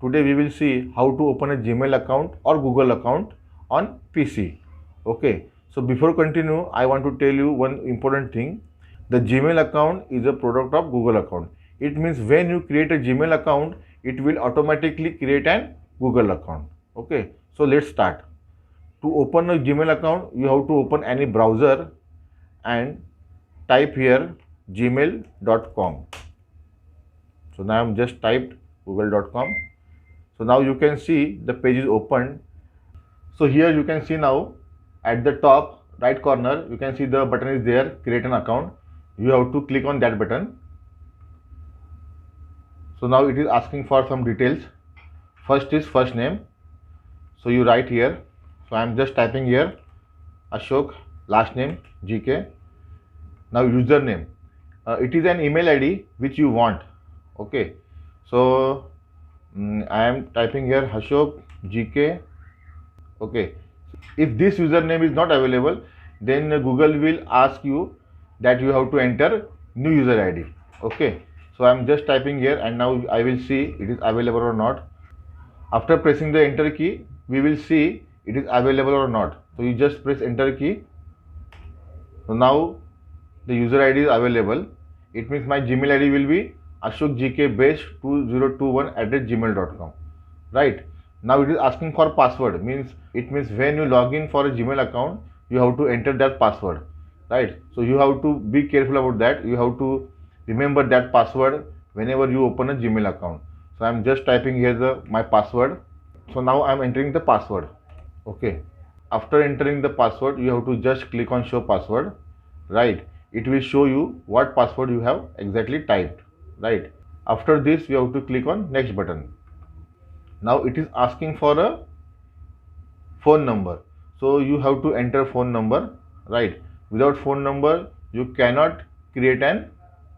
Today we will see how to open a Gmail account or Google account on PC. Okay, so before continue, I want to tell you one important thing. The Gmail account is a product of Google account. It means when you create a Gmail account, it will automatically create an Google account. Okay, so let's start. To open a Gmail account, you have to open any browser and type here gmail.com. So now I am just typed google.com. So now you can see the page is opened. So here you can see now at the top right corner, you can see the button is there, create an account. You have to click on that button. So now it is asking for some details. First is first name. So you write here. So I am just typing here Ashok, last name GK. Now username. It is an email ID which you want. Okay. So I am typing here Ashok GK. Okay. If this username is not available, then Google will ask you that you have to enter new user ID. Okay. So I am just typing here and now I will see it is available or not. After pressing the enter key, we will see it is available or not. So you just press enter key. So now the user ID is available. It means my Gmail ID will be ashokgkbase2021@gmail.com. Right. Now it is asking for password. It means when you log in for a Gmail account, you have to enter that password. Right. So you have to be careful about that. You have to remember that password whenever you open a Gmail account. So I am just typing here my password. So now I am entering the password. Okay. After entering the password, you have to just click on show password. Right. It will show you what password you have exactly typed. Right. After this, you have to click on next button. Now it is asking for a phone number. So you have to enter phone number. Right. Without phone number, you cannot create an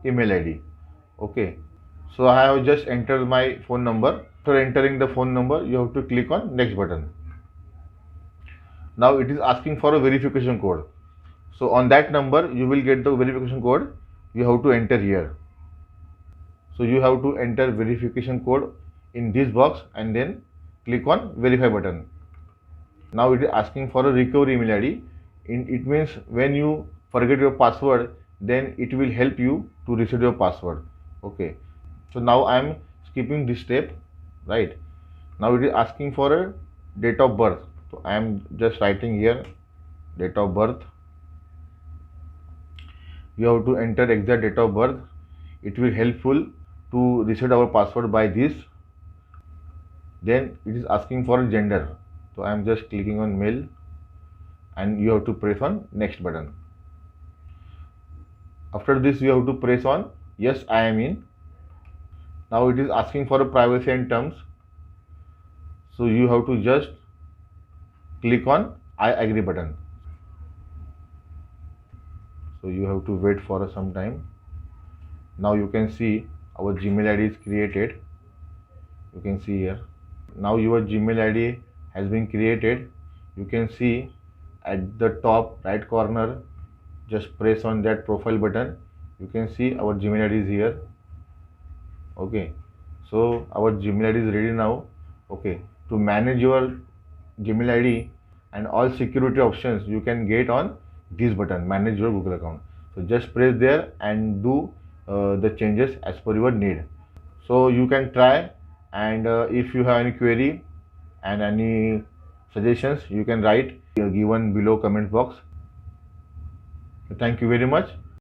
email ID. Okay. So I have just entered my phone number. After entering the phone number, you have to click on next button. Now it is asking for a verification code. So on that number, you will get the verification code. You have to enter here. So you have to enter verification code in this box and then click on verify button. Now it is asking for a recovery email ID. It means when you forget your password, then it will help you to reset your password. Okay. So now I am skipping this step. Right. Now it is asking for a date of birth. So I am just writing here date of birth. You have to enter exact date of birth. It will helpful to reset our password by this. Then it is asking for gender. So I am just clicking on male and you have to press on next button. After this, you have to press on yes, I am in. Now it is asking for a privacy and terms. So you have to just click on I agree button. So you have to wait for some time. Now you can see our Gmail ID is created. You can see here. Now your Gmail ID has been created. You can see at the top right corner, just press on that profile button. You can see our Gmail ID is here. Okay. So our Gmail ID is ready now. Okay. To manage your Gmail ID and all security options you can get on this button, manage your Google account. So just press there and do the changes as per your need. So you can try, and if you have any query and any suggestions, you can write given below comment box. Thank you very much.